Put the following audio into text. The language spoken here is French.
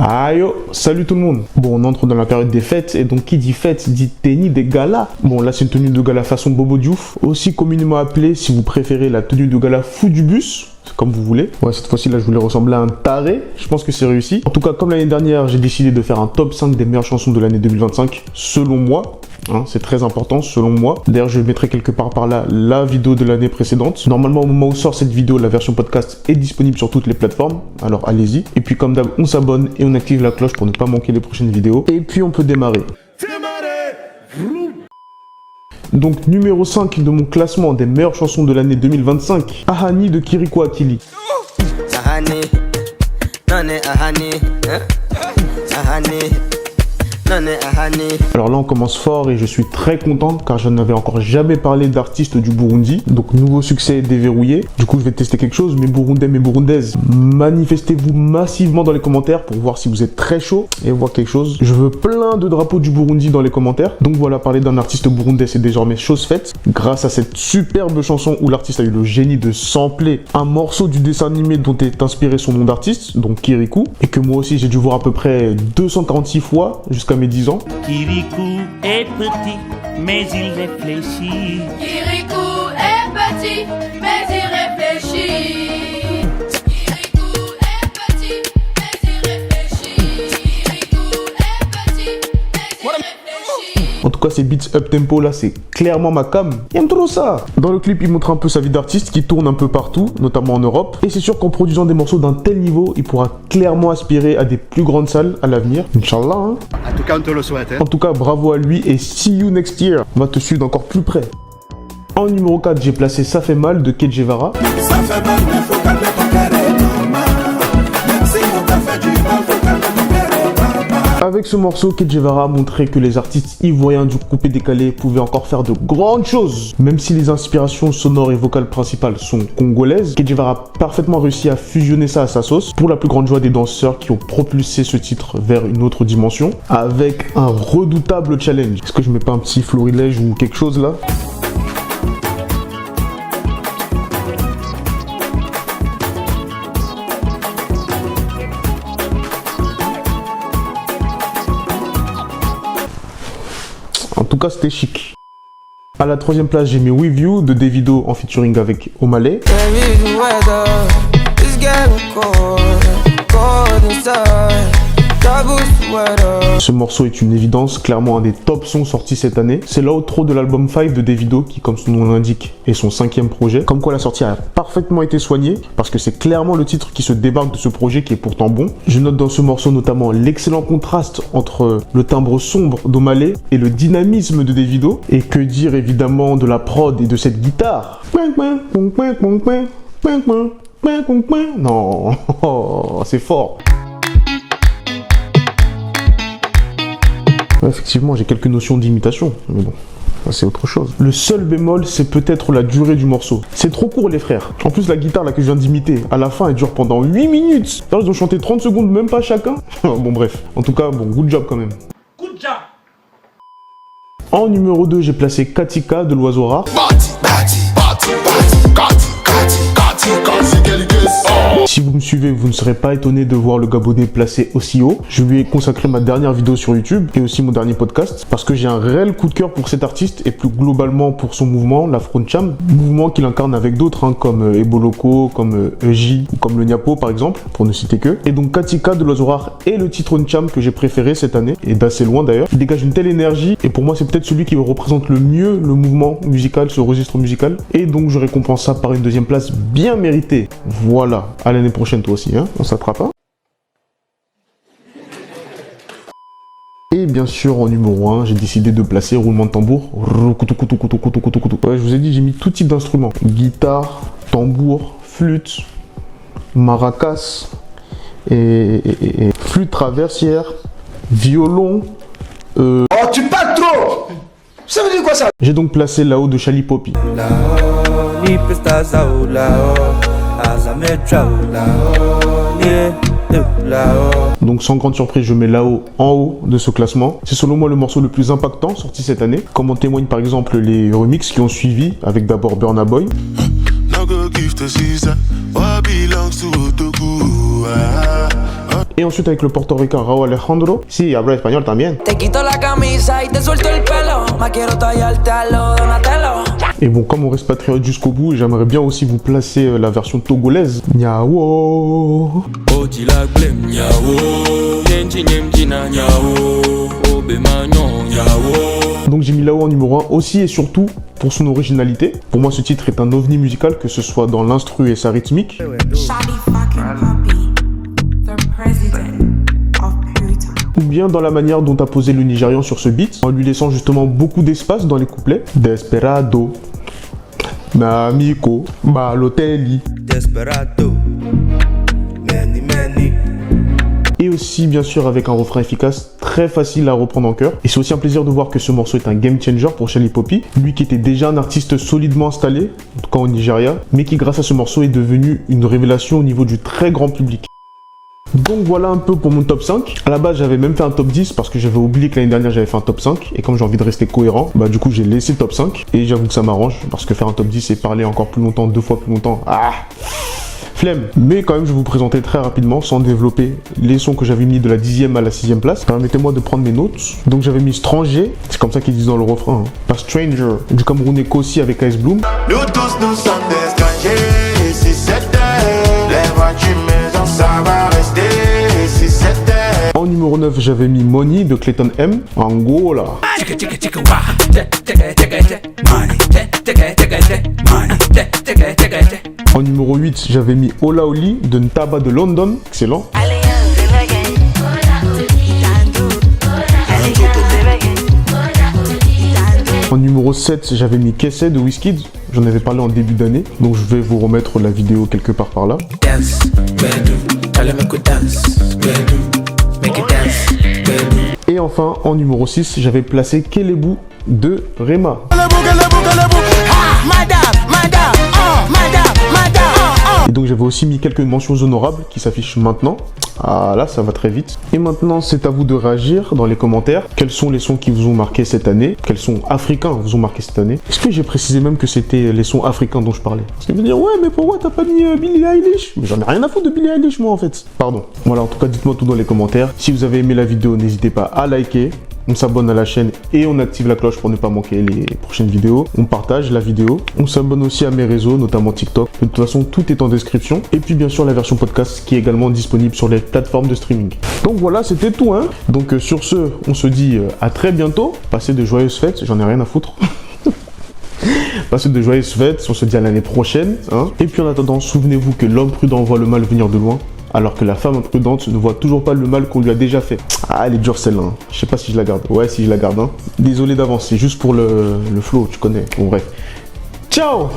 Aïe, salut tout le monde. Bon, on entre dans la période des fêtes, et donc qui dit fête dit tenue des galas. Bon, là c'est une tenue de gala façon Bobo Diouf, aussi communément appelée, si vous préférez, la tenue de gala fou du bus, comme vous voulez. Ouais, cette fois-ci là je voulais ressembler à un taré, je pense que c'est réussi. En tout cas, comme l'année dernière, j'ai décidé de faire un top 5 des meilleures chansons de l'année 2025, selon moi. Hein, c'est très important selon moi. D'ailleurs, je mettrai quelque part par là la vidéo de l'année précédente. Normalement, au moment où sort cette vidéo, la version podcast est disponible sur toutes les plateformes. Alors allez-y. Et puis comme d'hab, on s'abonne et on active la cloche pour ne pas manquer les prochaines vidéos. Et puis on peut démarrer. Donc numéro 5 de mon classement des meilleures chansons de l'année 2025, Ahani de Kiriko Akili. Ahani, non Ahani, Ahani. Alors là on commence fort et je suis très content car je n'avais encore jamais parlé d'artistes du Burundi. Donc nouveau succès déverrouillé. Du coup je vais tester quelque chose. Mes Burundais, mes Burundaises, manifestez-vous massivement dans les commentaires pour voir si vous êtes très chaud et voir quelque chose. Je veux plein de drapeaux du Burundi dans les commentaires. Donc voilà, parler d'un artiste burundais c'est désormais chose faite. Grâce à cette superbe chanson où l'artiste a eu le génie de sampler un morceau du dessin animé dont est inspiré son nom d'artiste, donc Kirikou, et que moi aussi j'ai dû voir à peu près 246 fois jusqu'à mes 10 ans. Kirikou est petit, mais il réfléchit. Kirikou est petit, mais il réfléchit. Kirikou est petit, mais il réfléchit. Kirikou est petit, mais il réfléchit. En tout cas, ces beats up tempo là, c'est clairement ma cam. J'aime trop ça. Dans le clip, il montre un peu sa vie d'artiste qui tourne un peu partout, notamment en Europe. Et c'est sûr qu'en produisant des morceaux d'un tel niveau, il pourra clairement aspirer à des plus grandes salles à l'avenir. Inch'Allah. Hein. En tout cas, on te le souhaite. Hein. En tout cas, bravo à lui et see you next year. On va te suivre d'encore plus près. En numéro 4, j'ai placé Ça fait mal de Kedjevara. Ça fait mal, mais faut calmer ton cœur est normal. Même si on t'a fait du mal, faut calmer ton cœur est normal. Avec ce morceau, Kedjevara a montré que les artistes ivoiriens du coupé-décalé pouvaient encore faire de grandes choses. Même si les inspirations sonores et vocales principales sont congolaises, Kedjevara a parfaitement réussi à fusionner ça à sa sauce, pour la plus grande joie des danseurs qui ont propulsé ce titre vers une autre dimension, avec un redoutable challenge. Est-ce que je mets pas un petit florilège ou quelque chose là ? En tout cas, c'était chic. À la troisième place, j'ai mis With You de Davido en featuring avec Omalé. Ce morceau est une évidence, clairement un des top sons sortis cette année. C'est l'outro de l'album 5 de Davido qui, comme son nom l'indique, est son 5e projet. Comme quoi la sortie a parfaitement été soignée parce que c'est clairement le titre qui se démarque de ce projet qui est pourtant bon. Je note dans ce morceau notamment l'excellent contraste entre le timbre sombre d'Omalé et le dynamisme de Davido. Et que dire évidemment de la prod et de cette guitare. Non, c'est fort. Effectivement, j'ai quelques notions d'imitation, mais bon, ça c'est autre chose. Le seul bémol, c'est peut-être la durée du morceau. C'est trop court, les frères. En plus, la guitare là que je viens d'imiter, à la fin, elle dure pendant 8 minutes. Alors, ils ont chanté 30 secondes, même pas chacun. Bon, bref. En tout cas, bon, good job quand même. Good job. En numéro 2, j'ai placé Katika de l'Oiseau Rare. Si vous me suivez, vous ne serez pas étonné de voir le Gabonais placé aussi haut. Je lui ai consacré ma dernière vidéo sur YouTube et aussi mon dernier podcast parce que j'ai un réel coup de cœur pour cet artiste et plus globalement pour son mouvement, l'Afro-Ncham. Mouvement qu'il incarne avec d'autres comme Eboloko, comme Eji ou comme le Niapo par exemple, pour ne citer que. Et donc Katika de l'Oiseau Rare est le titre Ncham que j'ai préféré cette année et d'assez loin d'ailleurs. Il dégage une telle énergie et pour moi c'est peut-être celui qui représente le mieux le mouvement musical, ce registre musical. Et donc je récompense ça par une deuxième place bien méritée. Voilà, à l'année prochaine toi aussi, hein, on s'attrape pas. Et bien sûr en numéro 1, j'ai décidé de placer roulement de tambour. Ouais, je vous ai dit, j'ai mis tout type d'instruments. Guitare, tambour, flûte, maracas, et flûte traversière, violon. Oh, tu parles trop! Ça veut dire quoi ça? J'ai donc placé là-haut de Chali Poppy. Donc sans grande surprise, je mets Lao en haut de ce classement. C'est selon moi le morceau le plus impactant sorti cette année, comme en témoignent par exemple les remixes qui ont suivi, avec d'abord Burna Boy. Et ensuite avec le portoricain Rauw Alejandro. Si, habla espagnol también. Et bon, comme on reste patriote jusqu'au bout, j'aimerais bien aussi vous placer la version togolaise. Niao. Donc j'ai mis Lao en numéro 1 aussi et surtout pour son originalité. Pour moi ce titre est un ovni musical, que ce soit dans l'instru et sa rythmique. Ou bien dans la manière dont a posé le Nigérian sur ce beat, en lui laissant justement beaucoup d'espace dans les couplets. Desperado, Namiko, Balotelli. Desperado, many, many. Et aussi bien sûr avec un refrain efficace, très facile à reprendre en chœur. Et c'est aussi un plaisir de voir que ce morceau est un game changer pour Shelly Poppy, lui qui était déjà un artiste solidement installé, en tout cas au Nigeria, mais qui grâce à ce morceau est devenu une révélation au niveau du très grand public. Donc voilà un peu pour mon top 5. À la base j'avais même fait un top 10 parce que j'avais oublié que l'année dernière j'avais fait un top 5. Et comme j'ai envie de rester cohérent, bah du coup j'ai laissé le top 5. Et j'avoue que ça m'arrange parce que faire un top 10 et parler encore plus longtemps, 2 fois plus longtemps, flemme. Mais quand même je vais vous présenter très rapidement, sans développer, les sons que j'avais mis de la 10e à la 6e place. Permettez-moi de prendre mes notes. Donc j'avais mis Stranger, c'est comme ça qu'ils disent dans le refrain, hein. Pas Stranger, du Camerounais Kossi avec Ice Bloom. Nous tous nous sommes des étrangers, si c'était les voitures maison ça va rester, si c'était. En numéro 9 j'avais mis Money de Clayton M, Angola. En numéro 8 j'avais mis Ola Oli de Ntaba de London, excellent. En numéro 7 j'avais mis Kessé de Wizkid, j'en avais parlé en début d'année, donc je vais vous remettre la vidéo quelque part par là. Et enfin en numéro 6 j'avais placé Kelebou de Rema. Et donc j'avais aussi mis quelques mentions honorables qui s'affichent maintenant. Ah là ça va très vite. Et maintenant c'est à vous de réagir dans les commentaires. Quels sont les sons qui vous ont marqué cette année? Quels sons africains vous ont marqué cette année? Est-ce que j'ai précisé même que c'était les sons africains dont je parlais? Parce qu'ils vont dire ouais mais pourquoi t'as pas mis Billie Eilish? Mais j'en ai rien à foutre de Billie Eilish moi en fait. Pardon. Voilà, en tout cas dites-moi tout dans les commentaires. Si vous avez aimé la vidéo, n'hésitez pas à liker. On s'abonne à la chaîne et on active la cloche pour ne pas manquer les prochaines vidéos. On partage la vidéo. On s'abonne aussi à mes réseaux, notamment TikTok. De toute façon, tout est en description. Et puis bien sûr la version podcast qui est également disponible sur les plateformes de streaming. Donc voilà, c'était tout, hein. Donc sur ce, on se dit à très bientôt. Passez de joyeuses fêtes, j'en ai rien à foutre. Passez de joyeuses fêtes, on se dit à l'année prochaine, hein. Et puis en attendant, souvenez-vous que l'homme prudent voit le mal venir de loin, alors que la femme imprudente ne voit toujours pas le mal qu'on lui a déjà fait. Ah, elle est dure celle-là, hein. Je sais pas si je la garde. Ouais, si je la garde, hein. Désolé d'avance, c'est juste pour le flow, tu connais. Bon, bref. Ciao!